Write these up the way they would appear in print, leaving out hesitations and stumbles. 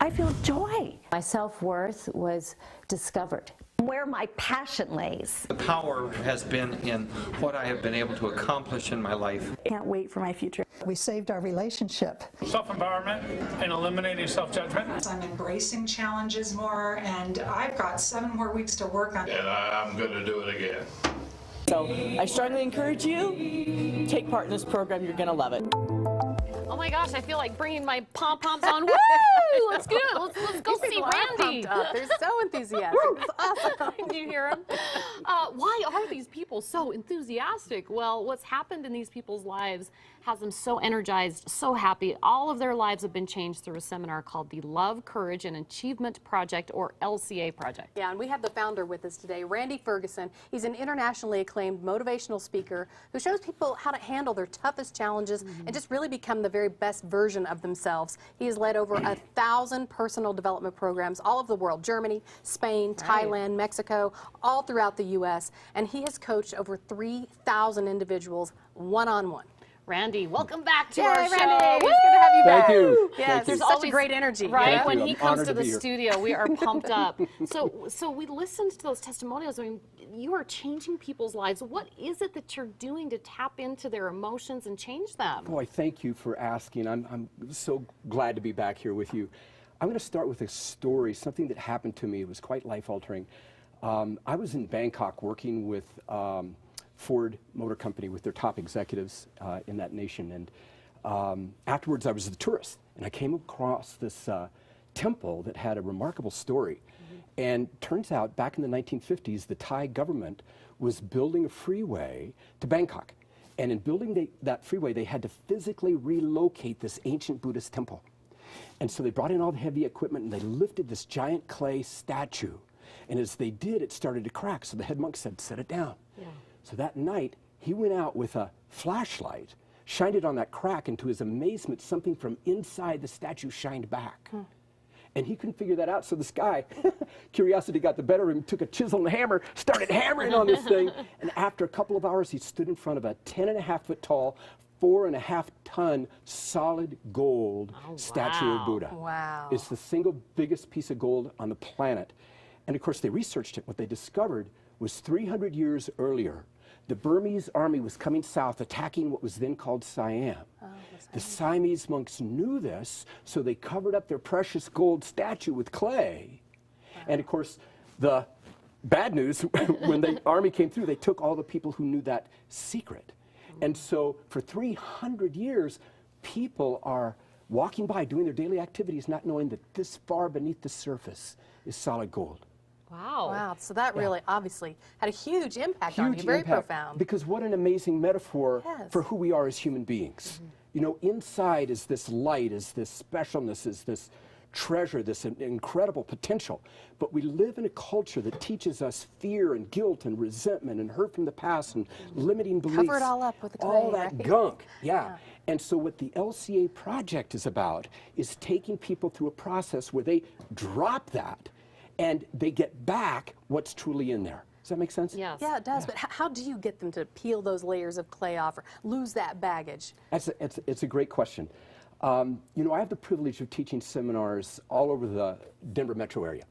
I feel joy. My self-worth was discovered. Where my passion lays. The power has been in what I have been able to accomplish in my life. Can't wait for my future. We saved our relationship. Self-empowerment and eliminating self-judgment. I'm embracing challenges more, and I've got 7 more weeks to work on it. And I'm going to do it again. So I strongly encourage you, take part in this program. You're going to love it. Oh my gosh, I feel like bringing my pom-poms on. Woo! Let's do it. Let's go see Randy. They're so enthusiastic. It's awesome. Did you hear them? Why are these people so enthusiastic? Well, what's happened in these people's lives has them so energized, so happy. All of their lives have been changed through a seminar called the Love, Courage, and Achievement Project, or LCA Project. Yeah, and we have the founder with us today, Randy Ferguson. He's an internationally acclaimed motivational speaker who shows people how to handle their toughest challenges and just really become the very best version of themselves. He has led over 1,000 personal development programs all over the world, Germany, Spain, Thailand, Mexico, all throughout the U.S., and he has coached over 3,000 individuals one-on-one. Randy, welcome back to our show. Randy, it's good to have you back. Thank you. Yes, there's such a great energy. Right, Yeah. when he comes to to the be here. studio, we are pumped up. So we listened to those testimonials. I mean, you are changing people's lives. What is it that you're doing to tap into their emotions and change them? Boy, thank you for asking. I'm so glad to be back here with you. I'm going to start with a story, something that happened to me. It was quite life-altering. I was in Bangkok working with Ford Motor Company, with their top executives in that nation. And afterwards, I was the tourist, and I came across this temple that had a remarkable story. And turns out, back in the 1950s, the Thai government was building a freeway to Bangkok. And in building that freeway, they had to physically relocate this ancient Buddhist temple. And so they brought in all the heavy equipment, and they lifted this giant clay statue. And as they did, it started to crack. So the head monk said, "Set it down." Yeah. So that night, he went out with a flashlight, shined it on that crack, and to his amazement, something from inside the statue shined back. And he couldn't figure that out, so this guy, curiosity got the better of him, took a chisel and a hammer, started hammering on this thing, and after a couple of hours, he stood in front of a 10.5-foot tall, 4.5-ton solid gold statue of Buddha. Wow. It's the single biggest piece of gold on the planet. And of course, they researched it. What they discovered was 300 years earlier, the Burmese army was coming south, attacking what was then called Siam. The Siamese monks knew this, so they covered up their precious gold statue with clay. And of course, the bad news, when the army came through, they took all the people who knew that secret. And so for 300 years, people are walking by, doing their daily activities, not knowing that this far beneath the surface is solid gold. Wow. Wow, so that really obviously had a huge impact on you, very profound. Because what an amazing metaphor for who we are as human beings. You know, inside is this light, is this specialness, is this treasure, this incredible potential. But we live in a culture that teaches us fear and guilt and resentment and hurt from the past and limiting beliefs. Cover it all up with the clay, all that right? gunk, yeah. And so what the LCA project is about is taking people through a process where they drop that and they get back what's truly in there. Does that make sense? Yes. Yeah, it does. But how do you get them to peel those layers of clay off or lose that baggage? It's a great question. You know, I have the privilege of teaching seminars all over the Denver metro area.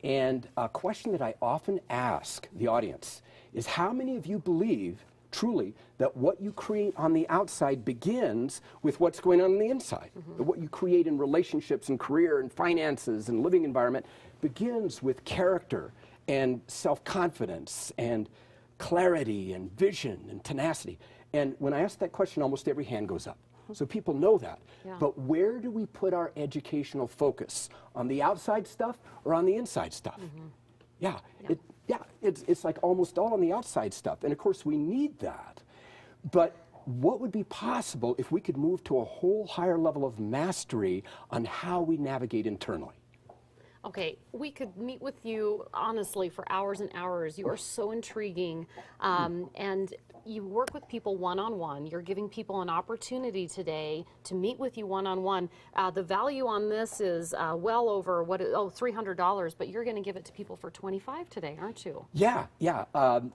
And a question that I often ask the audience is, how many of you believe truly that what you create on the outside begins with what's going on the inside? That what you create in relationships and career and finances and living environment begins with character and self-confidence and clarity and vision and tenacity. And when I ask that question, almost every hand goes up. So people know that. Yeah. But where do we put our educational focus? On the outside stuff or on the inside stuff? Yeah, it's like almost all on the outside stuff. And of course, we need that. But what would be possible if we could move to a whole higher level of mastery on how we navigate internally? Okay, we could meet with you honestly for hours and hours. You are so intriguing, and you work with people one-on-one. You're giving people an opportunity today to meet with you one-on-one. The value on this is well over $300, but you're going to give it to people for $25 today, aren't you? Yeah.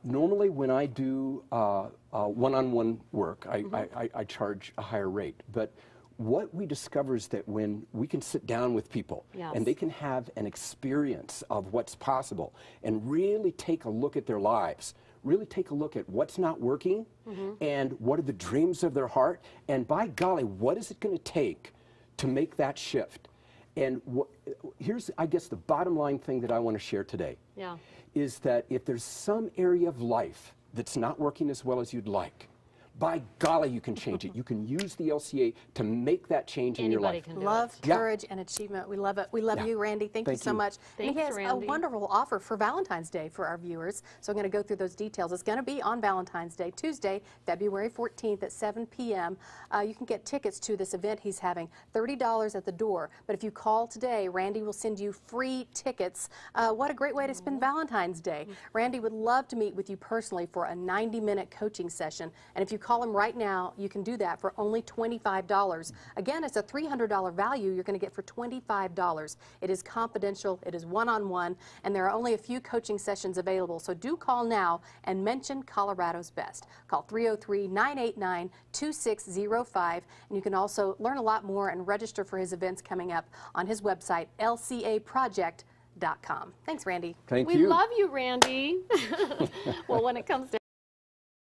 Normally, when I do one-on-one work, I charge a higher rate. But what we discover is that when we can sit down with people Yes. and they can have an experience of what's possible and really take a look at their lives, really take a look at what's not working and what are the dreams of their heart, and by golly, what is it going to take to make that shift? And here's, I guess, the bottom line thing that I want to share today Yeah. is that if there's some area of life that's not working as well as you'd like, by golly, you can change it. You can use the LCA to make that change in your Anybody life. can do Love, it. Yeah. courage, and achievement. We love it. We love you, Randy. Thank you Thank so you. much. And he Thanks, has a Randy. wonderful offer for Valentine's Day for our viewers. So I'm going to go through those details. It's going to be on Valentine's Day, Tuesday, February 14th at 7 p.m. You can get tickets to this event he's having, $30 at the door. But if you call today, Randy will send you free tickets. What a great way to spend Valentine's Day. Randy would love to meet with you personally for a 90-minute coaching session. And if you call him right now, you can do that for only $25. Again, it's a $300 value you're going to get for $25. It is confidential, it is one-on-one, and there are only a few coaching sessions available. So do call now and mention Colorado's Best. Call 303-989-2605, and you can also learn a lot more and register for his events coming up on his website, lcaproject.com. Thanks, Randy. Thank We you. love you, Randy. Well, when it comes to